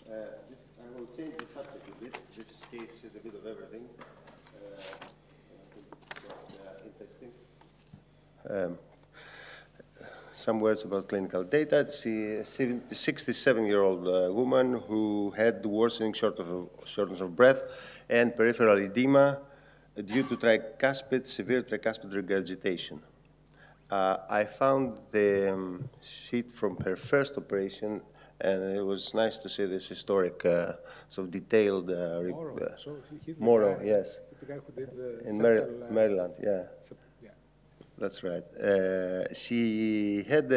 I will change the subject a bit. This case is a bit of everything. I think it's quite interesting. Some words about clinical data. She is a 67-year-old woman who had worsening shortness of breath and peripheral edema due to severe tricuspid regurgitation. I found the sheet from her first operation, and it was nice to see this historic, sort of detailed. Morrow, yes. He's the guy who did the in Maryland, yeah. That's right. She had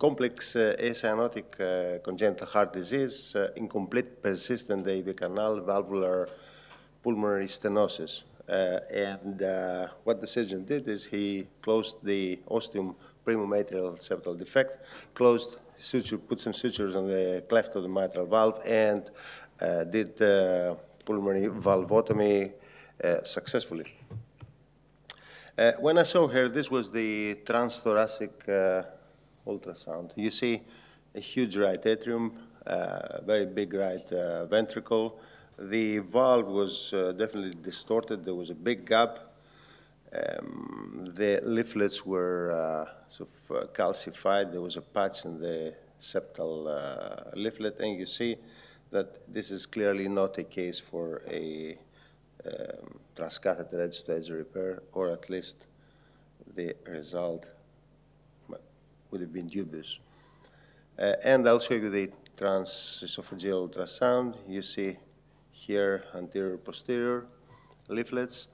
complex acyanotic congenital heart disease, incomplete persistent AV canal, valvular pulmonary stenosis. And what the surgeon did is he closed the ostium primum atrial septal defect, put some sutures on the cleft of the mitral valve, and did pulmonary valvotomy successfully. When I saw her, this was the transthoracic ultrasound. You see a huge right atrium, very big right ventricle. The valve was definitely distorted. There was a big gap. The leaflets were sort of calcified. There was a patch in the septal leaflet, and you see that this is clearly not a case for a transcatheter edge-to-edge repair, or at least the result would have been dubious. And I'll show you the transesophageal ultrasound. You see here anterior, posterior leaflets.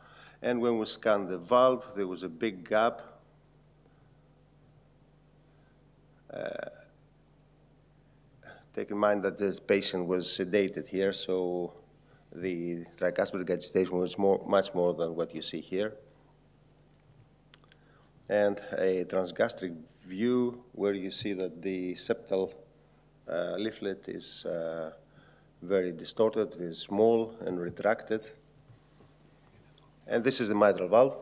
And when we scanned the valve, there was a big gap. Take in mind that this patient was sedated here, so the tricuspid regurgitation was much more than what you see here. And a transgastric view where you see that the septal leaflet is very distorted, is small and retracted. And this is the mitral valve.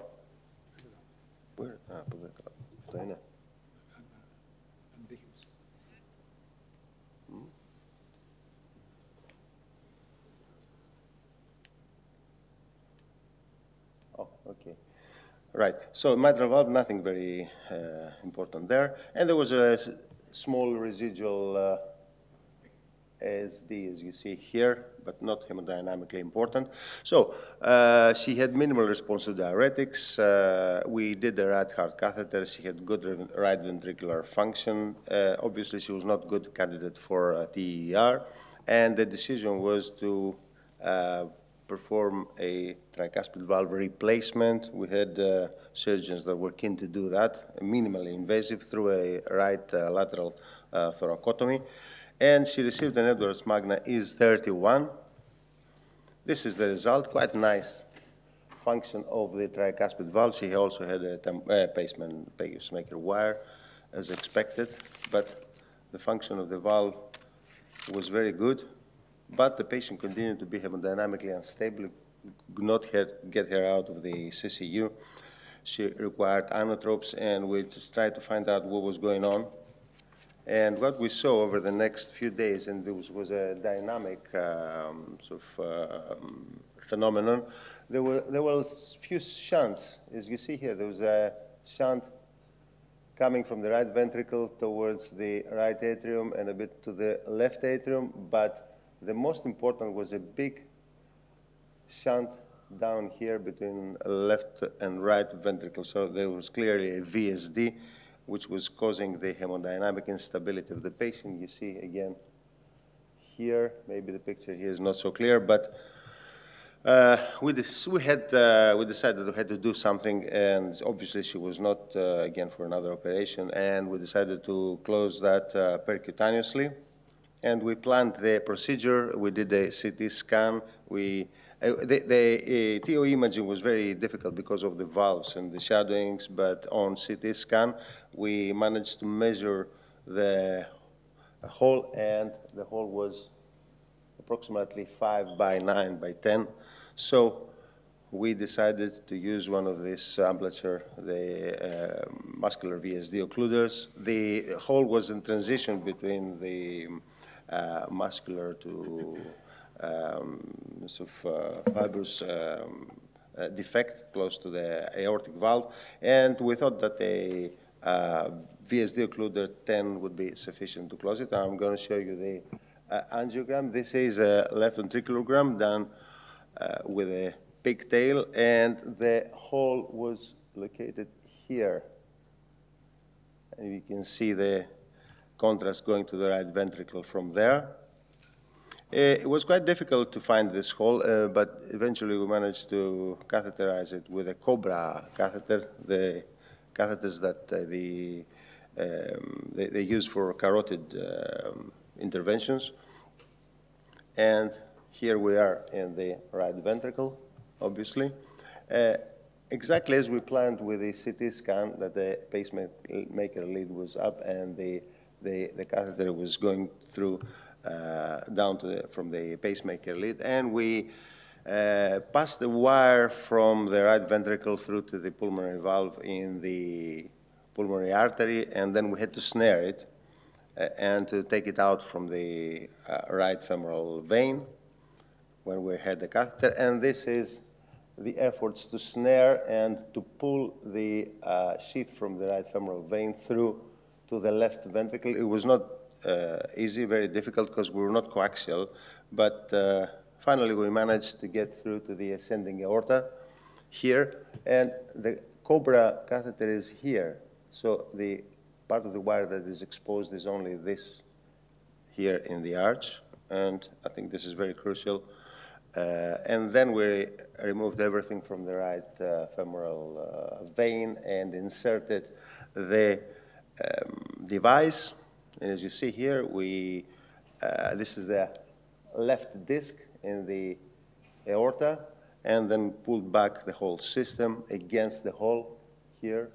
Where? Oh, okay. Right. So mitral valve, nothing very important there. And there was a small residual SD, as you see here, but not hemodynamically important. So she had minimal response to diuretics. We did the right heart catheter. She had good right ventricular function. Obviously, she was not good candidate for TER. And the decision was to perform a tricuspid valve replacement. We had surgeons that were keen to do that, minimally invasive, through a right lateral thoracotomy. And she received an Edwards Magna is 31. This is the result, quite nice function of the tricuspid valve. She also had a pacemaker wire, as expected, but the function of the valve was very good. But the patient continued to be hemodynamically unstable, could not get her out of the CCU. She required inotropes, and we just tried to find out what was going on. And what we saw over the next few days, and there was a dynamic phenomenon, there were a few shunts. As you see here, there was a shunt coming from the right ventricle towards the right atrium and a bit to the left atrium, but the most important was a big shunt down here between left and right ventricle. So there was clearly a VSD, which was causing the hemodynamic instability of the patient. You see again here, maybe the picture here is not so clear, but we decided we had to do something, and obviously she was not, again, for another operation, and we decided to close that percutaneously. And we planned the procedure. We did a CT scan. The TO imaging was very difficult because of the valves and the shadowings, but on CT scan, we managed to measure the hole, and the hole was approximately 5 by 9 by 10. So we decided to use one of these ambulature, the muscular VSD occluders. The hole was in transition between the muscular to sort of fibrous defect close to the aortic valve, and we thought that a VSD occluder 10 would be sufficient to close it. I'm going to show you the angiogram. This is a left ventriculogram done with a pigtail, and the hole was located here. And you can see the contrast going to the right ventricle from there. It was quite difficult to find this hole, but eventually we managed to catheterize it with a Cobra catheter, the catheters that they use for carotid interventions. And here we are in the right ventricle, obviously. Exactly as we planned with the CT scan, that the pacemaker lead was up and the catheter was going through down to from the pacemaker lead, and we passed the wire from the right ventricle through to the pulmonary valve in the pulmonary artery, and then we had to snare it and to take it out from the right femoral vein when we had the catheter. And this is the efforts to snare and to pull the sheath from the right femoral vein through to the left ventricle. It was not easy, very difficult, because we were not coaxial, but finally we managed to get through to the ascending aorta here, and the Cobra catheter is here. So the part of the wire that is exposed is only this here in the arch, and I think this is very crucial. And then we removed everything from the right femoral vein and inserted the device. And as you see here, this is the left disc in the aorta, and then pulled back the whole system against the hole here.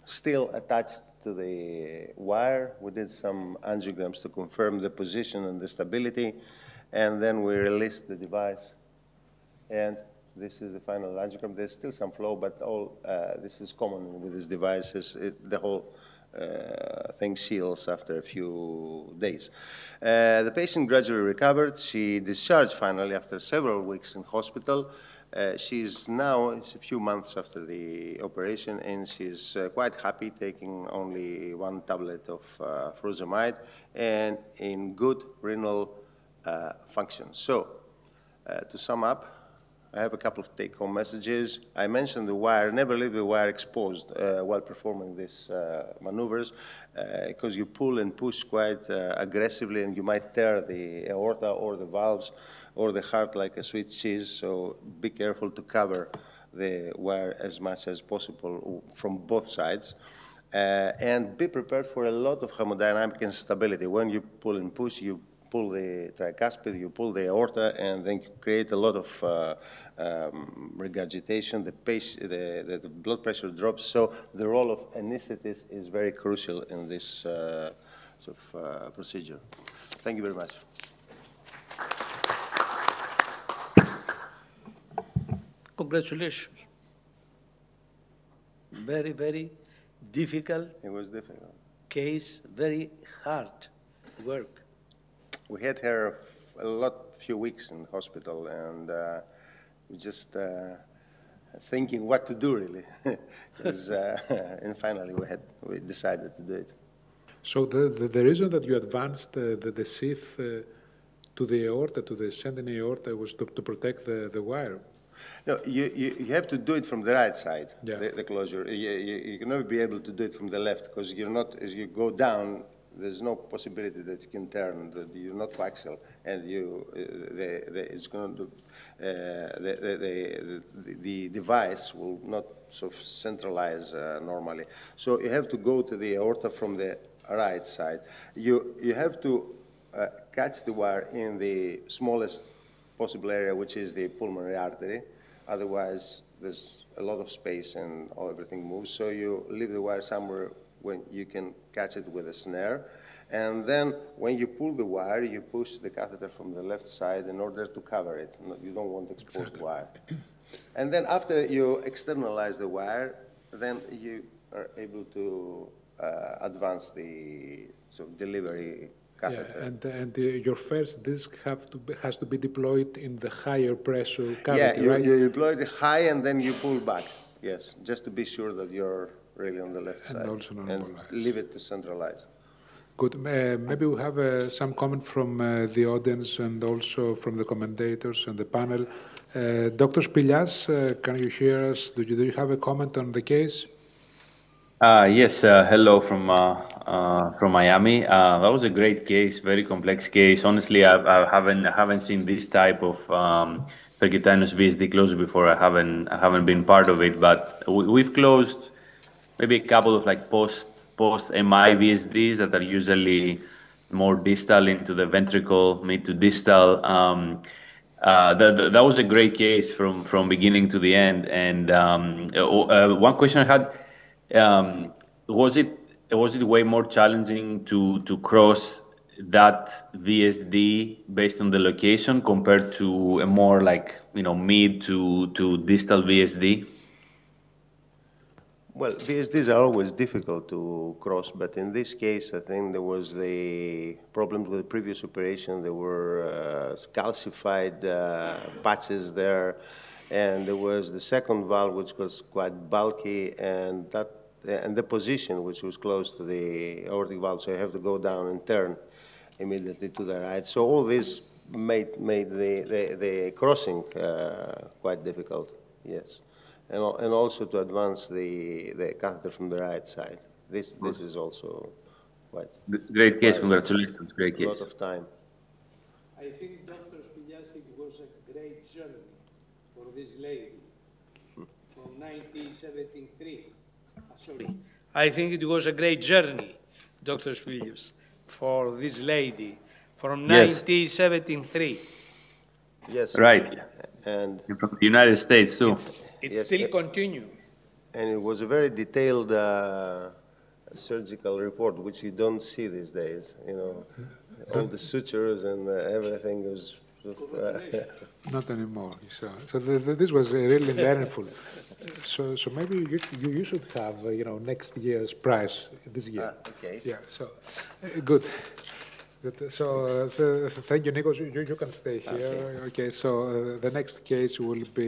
Still attached to the wire. We did some angiograms to confirm the position and the stability, and then we released the device. And this is the final angiogram. There's still some flow, but all this is common with these devices. The whole thing seals after a few days. The patient gradually recovered. She discharged finally after several weeks in hospital. She's now, it's a few months after the operation, and she's quite happy, taking only 1 tablet of furosemide and in good renal function. So, to sum up, I have a couple of take-home messages. I mentioned the wire. Never leave the wire exposed while performing these maneuvers, because you pull and push quite aggressively, and you might tear the aorta or the valves or the heart like a sweet cheese. So be careful to cover the wire as much as possible from both sides. And be prepared for a lot of hemodynamic instability. When you pull and push, you pull the tricuspid, you pull the aorta, and then you create a lot of regurgitation. The blood pressure drops. So the role of anesthetist is very crucial in this sort of procedure. Thank you very much. Congratulations. Very, very difficult. It was difficult. Case, very hard work. We had her few weeks in hospital, and we just thinking what to do, really. And finally we decided to do it. So the reason that you advanced the sheath to the aorta, to the ascending aorta, was to protect the wire? No, you have to do it from the right side, yeah. the closure. You can never be able to do it from the left, because you're not, as you go down, there's no possibility that you can turn, that you're not coaxial, and it's going to, the device will not sort of centralize normally. So you have to go to the aorta from the right side. You have to catch the wire in the smallest possible area, which is the pulmonary artery. Otherwise, there's a lot of space and everything moves. So you leave the wire somewhere when you can catch it with a snare. And then when you pull the wire, you push the catheter from the left side in order to cover it. You don't want exposed wire. And then after you externalize the wire, then you are able to advance the delivery catheter. Yeah, and your first disc has to be deployed in the higher pressure cavity, Yeah, right? you deploy it high and then you pull back. Yes, just to be sure that you're really on the left side. Also and leave it to centralize. Good. Maybe we have some comment from the audience and also from the commentators and the panel. Dr. Spilias, can you hear us? Do you have a comment on the case? Yes, hello from Miami. That was a great case, very complex case. Honestly, I haven't seen this type of percutaneous VSD closure before. I haven't been part of it, but we've closed maybe a couple of like post MI VSDs that are usually more distal into the ventricle, mid to distal. That was a great case from beginning to the end. And one question I had, was it way more challenging to cross that VSD based on the location compared to a more like, mid to distal VSD? Well, VSDs are always difficult to cross, but in this case, I think there was the problems with the previous operation. There were calcified patches there, and there was the second valve, which was quite bulky, and the position, which was close to the aortic valve, so you have to go down and turn immediately to the right. So all this made the crossing quite difficult, yes. And also to advance the catheter from the right side. This is also quite... Great case, congratulations, great case. A lot of time. I think, Dr. Spilias, it was a great journey for this lady from 1973. Sorry. I think it was a great journey, Dr. Spilias, for this lady from 1973. Yes. Right. And from the United States too. It still continues. And it was a very detailed surgical report, which you don't see these days. All the sutures and everything was. Not anymore. So this was really learnful. So maybe you should have next year's prize this year. Okay. Yeah. So good. So thank you, Nikos. You can stay here. Okay. So the next case will be.